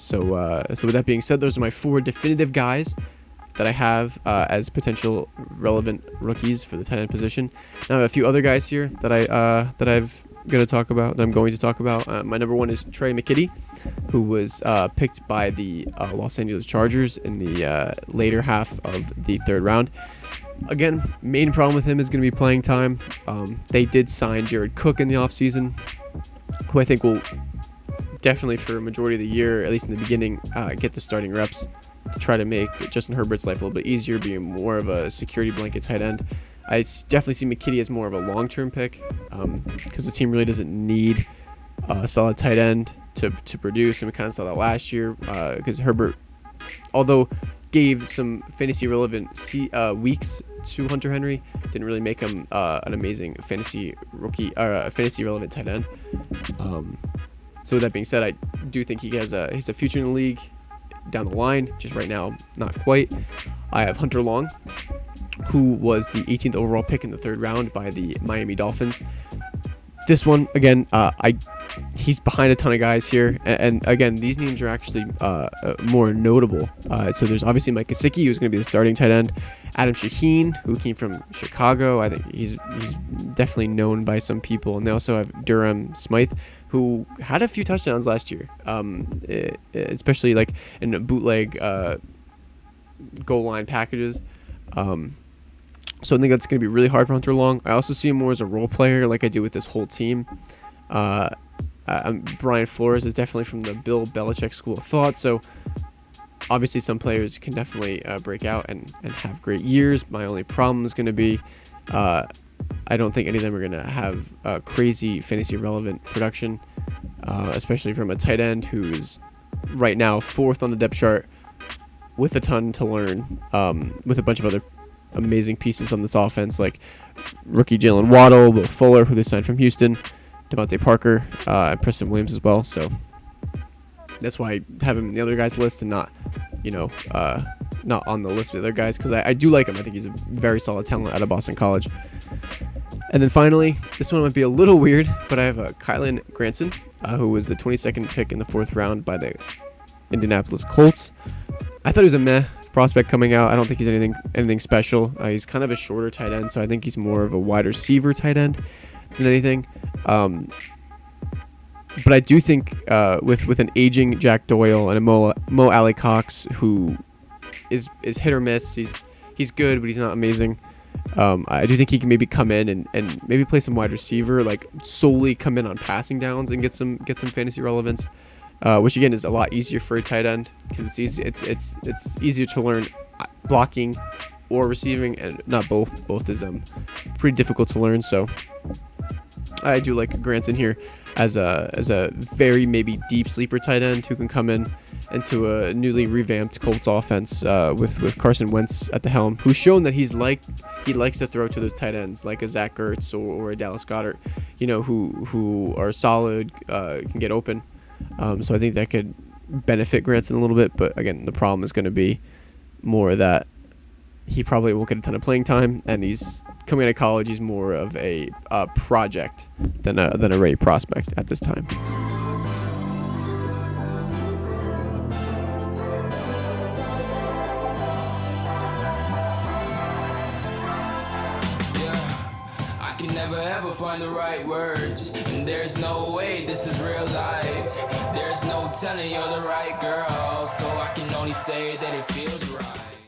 So with that being said, those are my 4 definitive guys that I have as potential relevant rookies for the tight end position. Now I have a few other guys here that I'm going to talk about. My number 1 is Trey McKitty, who was picked by the Los Angeles Chargers in the later half of the 3rd round. Again, main problem with him is going to be playing time. They did sign Jared Cook in the offseason, who I think will definitely for a majority of the year, at least in the beginning, get the starting reps to try to make Justin Herbert's life a little bit easier, being more of a security blanket tight end. I definitely see McKitty as more of a long-term pick because the team really doesn't need a solid tight end to produce, and we kind of saw that last year because Herbert, although gave some fantasy relevant weeks to Hunter Henry, didn't really make him an amazing fantasy rookie or fantasy relevant tight end. So with that being said, I do think he's a future in the league down the line. Just right now, not quite. I have Hunter Long, who was the 18th overall pick in the 3rd round by the Miami Dolphins. This one, again, he's behind a ton of guys here. And again, these names are actually more notable. So there's obviously Mike Gesicki, who's going to be the starting tight end. Adam Shaheen, who came from Chicago. I think he's definitely known by some people. And they also have Durham Smythe, who had a few touchdowns last year, especially like in bootleg goal line packages. So I think that's going to be really hard for Hunter Long. I also see him more as a role player, like I do with this whole team. Brian Flores is definitely from the Bill Belichick school of thought. So obviously some players can definitely break out and have great years. My only problem is going to be I don't think any of them are going to have crazy fantasy relevant production, especially from a tight end who's right now 4th on the depth chart with a ton to learn, with a bunch of other amazing pieces on this offense, like rookie Jalen Waddle, Will Fuller, who they signed from Houston, Devontae Parker, and Preston Williams as well. So that's why I have him in the other guys list and not on the list with the other guys, because I do like him. I think he's a very solid talent out of Boston College. And then finally, this one might be a little weird, but I have Kylan Granson, who was the 22nd pick in the 4th round by the Indianapolis Colts. I thought he was a meh prospect coming out. I don't think he's anything special. He's kind of a shorter tight end, so I think he's more of a wide receiver tight end than anything. But I do think with an aging Jack Doyle and a Mo Alley Cox, who is hit or miss. He's good, but he's not amazing. I do think he can maybe come in and maybe play some wide receiver, like solely come in on passing downs and get some fantasy relevance, which again is a lot easier for a tight end because it's easy. It's easier to learn blocking or receiving, and not both. Both is pretty difficult to learn. So I do like Granson here as a very maybe deep sleeper tight end who can come in into a newly revamped Colts offense with Carson Wentz at the helm, who's shown that he likes to throw to those tight ends like a Zach Ertz or a Dallas Goedert, who are solid, can get open. So I think that could benefit Granson a little bit, but again, the problem is going to be more that he probably won't get a ton of playing time, and he's coming out of college. He's more of a project than a ready prospect at this time. Never ever find the right words, and there's no way this is real life. There's no telling you're the right girl, so I can only say that it feels right.